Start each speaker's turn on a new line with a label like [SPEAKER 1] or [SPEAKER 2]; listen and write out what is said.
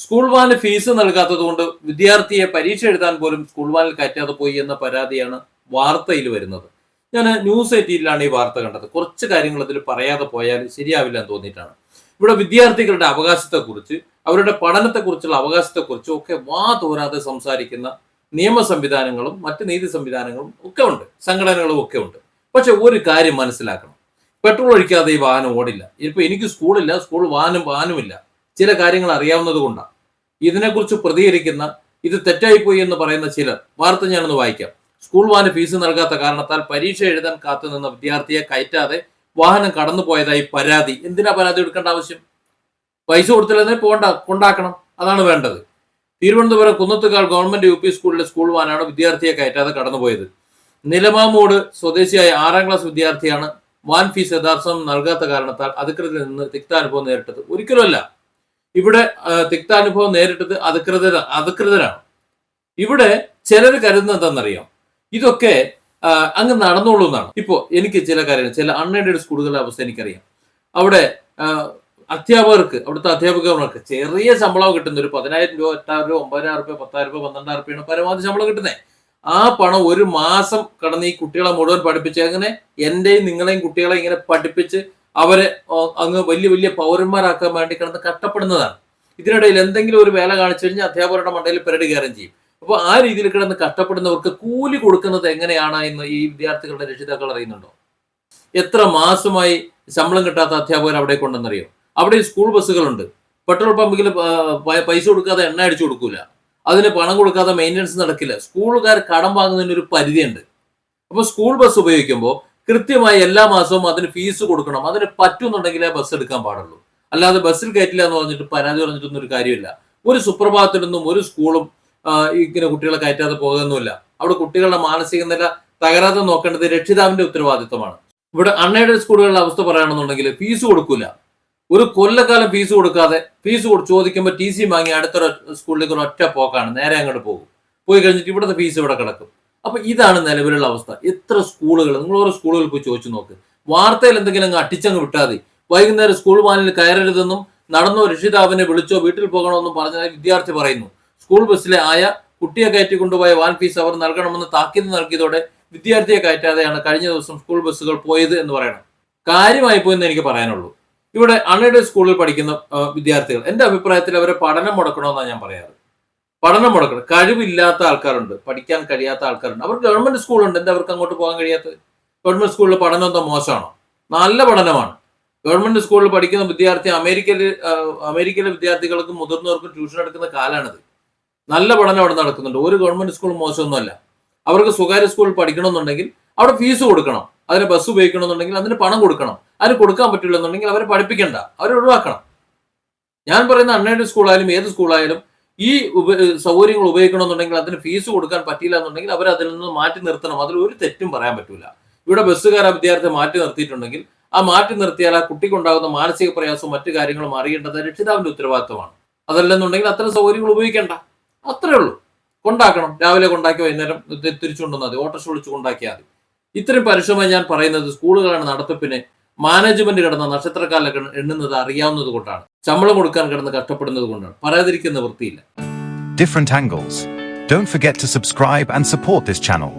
[SPEAKER 1] School van fees നൽകാത്തത് കൊണ്ട് വിദ്യാർത്ഥിയെ പരീക്ഷ എഴുതാൻ പോലും സ്കൂൾ വാനിൽ കയറ്റാതെ പോയി എന്ന പരാതിയാണ് വാർത്തയിൽ വരുന്നത്. ഞാൻ ന്യൂസ് 18 ഈ വാർത്ത കണ്ടത്. കുറച്ച് കാര്യങ്ങൾ അതിൽ പറയാതെ പോയാൽ ശരിയാവില്ല എന്ന് തോന്നിയിട്ടാണ്. ഇവിടെ വിദ്യാർത്ഥികളുടെ അവകാശത്തെക്കുറിച്ച്, അവരുടെ പഠനത്തെക്കുറിച്ചുള്ള അവകാശത്തെക്കുറിച്ചും ഒക്കെ വാ തോരാതെ സംസാരിക്കുന്ന നിയമ സംവിധാനങ്ങളും മറ്റ് നീതി സംവിധാനങ്ങളും ഒക്കെ ഉണ്ട്, സംഘടനകളും ഒക്കെ ഉണ്ട്. പക്ഷെ ഒരു കാര്യം മനസ്സിലാക്കണം, പെട്രോൾ ഒഴിക്കാതെ ഈ വാഹനം ഓടില്ല. ഇപ്പൊ എനിക്ക് സ്കൂളില്ല, സ്കൂൾ വാനുമില്ല. ചില കാര്യങ്ങൾ അറിയാവുന്നത് കൊണ്ടാണ് ഇതിനെക്കുറിച്ച് പ്രതികരിക്കുന്ന, ഇത് തെറ്റായിപ്പോയി എന്ന് പറയുന്ന ചിലർ. വാർത്ത ഞാനൊന്ന് വായിക്കാം. സ്കൂൾ വാന് ഫീസ് നൽകാത്ത കാരണത്താൽ പരീക്ഷ എഴുതാൻ കാത്തുനിന്ന വിദ്യാർത്ഥിയെ കയറ്റാതെ വാഹനം കടന്നു പോയതായി പരാതി. എന്തിനാ പരാതി എടുക്കേണ്ട ആവശ്യം? പൈസ കൊടുത്തില്ലെന്നേ കൊണ്ടാക്കണം, അതാണ് വേണ്ടത്. തിരുവനന്തപുരം കുന്നത്തുകാൽ ഗവൺമെന്റ് UP സ്കൂളിലെ സ്കൂൾ വാനാണ് വിദ്യാർത്ഥിയെ കയറ്റാതെ കടന്നുപോയത്. നിലമാമൂട് സ്വദേശിയായ 6ാം ക്ലാസ് വിദ്യാർത്ഥിയാണ് വാൻ ഫീസ് യഥാർത്ഥം നൽകാത്ത കാരണത്താൽ അധികൃതരിൽ നിന്ന് തിക്താനുഭവം നേരിട്ടത്. ഒരിക്കലുമല്ല, ഇവിടെ തിക്താനുഭവം നേരിട്ടത് അധികൃതരാണ്. ഇവിടെ ചിലർ കരുതുന്നത് എന്താണെന്നറിയാം, ഇതൊക്കെ അങ്ങ് നടന്നോളൂ എന്നാണ്. ഇപ്പോ എനിക്ക് ചില കാര്യങ്ങൾ, ചില അൺഎയ്ഡഡ് സ്കൂളുകളുടെ അവസ്ഥ എനിക്കറിയാം. അവിടെ അധ്യാപകർക്ക്, അവിടുത്തെ അധ്യാപകർക്ക് ചെറിയ ശമ്പളം കിട്ടുന്ന ഒരു 10,000 രൂപ, 8,000 രൂപ, 9,000 രൂപ, 10,000 രൂപ, 12,000 രൂപയാണ് പരമാവധി ശമ്പളം കിട്ടുന്നത്. ആ പണം ഒരു മാസം കടന്ന് ഈ കുട്ടികളെ മുഴുവൻ പഠിപ്പിച്ച്, അങ്ങനെ എന്റെയും നിങ്ങളെയും കുട്ടികളെ ഇങ്ങനെ പഠിപ്പിച്ച് അവരെ അങ്ങ് വലിയ വലിയ പൗരന്മാരാക്കാൻ വേണ്ടി കിടന്ന് കഷ്ടപ്പെടുന്നതാണ്. ഇതിനിടയിൽ എന്തെങ്കിലും ഒരു വേല കാണിച്ചു കഴിഞ്ഞാൽ അധ്യാപകരുടെ മണ്ടയിൽ പെരടി കയറുകയും ചെയ്യും. അപ്പോൾ ആ രീതിയിൽ കിടന്ന് കഷ്ടപ്പെടുന്നവർക്ക് കൂലി കൊടുക്കുന്നത് എങ്ങനെയാണ് എന്ന് ഈ വിദ്യാർത്ഥികളുടെ രക്ഷിതാക്കൾ അറിയുന്നുണ്ടോ? എത്ര മാസമായി ശമ്പളം കിട്ടാത്ത അധ്യാപകർ അവിടെ കൊണ്ടെന്നറിയോ? അവിടെ സ്കൂൾ ബസ്സുകളുണ്ട്. പെട്രോൾ പമ്പിൽ പൈസ കൊടുക്കാതെ എണ്ണ അടിച്ചു കൊടുക്കൂല, അതിന് പണം കൊടുക്കാതെ മെയിൻ്റനൻസ് നടക്കില്ല. സ്കൂളുകാർ കടം വാങ്ങുന്നതിന് ഒരു പരിധിയുണ്ട്. അപ്പോൾ സ്കൂൾ ബസ് ഉപയോഗിക്കുമ്പോൾ കൃത്യമായി എല്ലാ മാസവും അതിന് ഫീസ് കൊടുക്കണം. അതിന് പറ്റുന്നുണ്ടെങ്കിലേ ബസ് എടുക്കാൻ പാടുള്ളൂ. അല്ലാതെ ബസ്സിൽ കയറ്റില്ല എന്ന് പറഞ്ഞിട്ട് പരാതി പറഞ്ഞിട്ടൊന്നും ഒരു കാര്യമില്ല. ഒരു സുപ്രഭാതത്തിലൊന്നും ഒരു സ്കൂളും ഇങ്ങനെ കുട്ടികളെ കയറ്റാതെ പോകുന്നില്ല. അവിടെ കുട്ടികളുടെ മാനസിക നില തകരാതെ നോക്കേണ്ടത് രക്ഷിതാവിന്റെ ഉത്തരവാദിത്തമാണ്. ഇവിടെ അൺഎയ്ഡഡ് സ്കൂളുകളുടെ അവസ്ഥ പറയുകയാണെന്നുണ്ടെങ്കിൽ ഫീസ് കൊടുക്കൂല. ഒരു കൊല്ലക്കാലം ഫീസ് കൊടുക്കാതെ, ചോദിക്കുമ്പോൾ TC വാങ്ങി അടുത്തൊരു സ്കൂളിലേക്ക് ഒരു ഒറ്റ പോക്കാണ്, നേരെ അങ്ങോട്ട് പോകും. പോയി കഴിഞ്ഞിട്ട് ഇവിടുത്തെ ഫീസ് ഇവിടെ കിടക്കും. അപ്പൊ ഇതാണ് നിലവിലുള്ള അവസ്ഥ. എത്ര സ്കൂളുകൾ, നിങ്ങൾ ഓരോ സ്കൂളുകളിൽ പോയി ചോദിച്ചു നോക്ക്. വാർത്തയിൽ എന്തെങ്കിലും അങ്ങ് അട്ടിച്ചങ്ങ് വിട്ടാൽ മതി. വൈകുന്നേരം സ്കൂൾ വാനിൽ കയറരുതെന്നും നടന്നോ രക്ഷിതാവിനെ വിളിച്ചോ വീട്ടിൽ പോകണമെന്നും പറഞ്ഞാൽ വിദ്യാർത്ഥി പറയുന്നു. സ്കൂൾ ബസ്സിലെ ആയ കുട്ടിയെ കയറ്റി കൊണ്ടുപോയ വാൻ ഫീസ് അവർ നൽകണമെന്ന് താക്കീത് നൽകിയതോടെ വിദ്യാർത്ഥിയെ കയറ്റാതെയാണ് കഴിഞ്ഞ ദിവസം സ്കൂൾ ബസ്സുകൾ പോയത് എന്ന് പറയണം. കാര്യമായി പോയെന്ന് എനിക്ക് പറയാനുള്ളൂ. ഇവിടെ അൺഎയ്ഡഡ് സ്കൂളിൽ പഠിക്കുന്ന വിദ്യാർത്ഥികൾ, എൻ്റെ അഭിപ്രായത്തിൽ അവരെ പഠനം മുടക്കണമെന്നാണ് ഞാൻ പറയാറ്. പഠനം മുടക്കണം. കഴിവില്ലാത്ത ആൾക്കാരുണ്ട്, പഠിക്കാൻ കഴിയാത്ത ആൾക്കാരുണ്ട്. അവർ ഗവൺമെന്റ് സ്കൂളുണ്ട്, എന്താ അവർക്ക് അങ്ങോട്ട് പോകാൻ കഴിയാത്തത്? ഗവൺമെന്റ് സ്കൂളിൽ പഠനം എന്താ മോശമാണോ? നല്ല പഠനമാണ്. ഗവൺമെന്റ് സ്കൂളിൽ പഠിക്കുന്ന വിദ്യാർത്ഥി അമേരിക്കയിലെ വിദ്യാർത്ഥികൾക്കും മുതിർന്നവർക്കും ട്യൂഷൻ എടുക്കുന്ന കാലാണിത്. നല്ല പഠനം അവിടെ നടക്കുന്നുണ്ട്. ഒരു ഗവൺമെന്റ് സ്കൂൾ മോശമൊന്നുമല്ല. അവർക്ക് സ്വകാര്യ സ്കൂളിൽ പഠിക്കണമെന്നുണ്ടെങ്കിൽ അവിടെ ഫീസ് കൊടുക്കണം. അതിന് ബസ് ഉപയോഗിക്കണമെന്നുണ്ടെങ്കിൽ അതിന് പണം കൊടുക്കണം. അതിന് കൊടുക്കാൻ പറ്റില്ല എന്നുണ്ടെങ്കിൽ അവരെ പഠിപ്പിക്കണ്ട, അവരെ ഒഴിവാക്കണം. ഞാൻ പറയുന്ന അൺഎയ്ഡഡ് സ്കൂളായാലും ഏത് സ്കൂളായാലും ഈ സൗകര്യങ്ങൾ ഉപയോഗിക്കണമെന്നുണ്ടെങ്കിൽ അതിന് ഫീസ് കൊടുക്കാൻ പറ്റില്ല എന്നുണ്ടെങ്കിൽ അവർ അതിൽ നിന്ന് മാറ്റി നിർത്തണം. അതിൽ ഒരു തെറ്റും പറയാൻ പറ്റൂല. ഇവിടെ ബസ്സുകാർ ആ വിദ്യാർത്ഥിയെ മാറ്റി നിർത്തിയിട്ടുണ്ടെങ്കിൽ ആ മാറ്റി നിർത്തിയാൽ ആ കുട്ടിക്കുണ്ടാകുന്ന മാനസിക പ്രയാസവും മറ്റു കാര്യങ്ങളും അറിയേണ്ടത് രക്ഷിതാവിന്റെ ഉത്തരവാദിത്തമാണ്. അതല്ലെന്നുണ്ടെങ്കിൽ അത്തരം സൗകര്യങ്ങൾ ഉപയോഗിക്കേണ്ട, അത്രേ ഉള്ളൂ. കൊണ്ടാക്കണം, രാവിലെ കൊണ്ടാക്കി വൈകുന്നേരം തിരിച്ചു കൊണ്ടുവന്നാൽ മതി, ഓട്ടോറിക്ഷ വിളിച്ച് കൊണ്ടാക്കിയാൽ മതി. ഇത്രയും പരുഷമായി ഞാൻ പറയുന്നത് സ്കൂളുകളാണ് നടത്തിപ്പിന് മാനേജ്മെന്റ് കിടന്ന നക്ഷത്രക്കാലൊക്കെ എണ്ണുന്നത് അറിയാവുന്നത് കൊണ്ടാണ്. ശമ്പളം കൊടുക്കാൻ കിടന്ന് കഷ്ടപ്പെടുന്നത് കൊണ്ടാണ്. പറയാതിരിക്കുന്ന വൃത്തിയില്ല.
[SPEAKER 2] Different angles. Don't forget to subscribe and support this channel.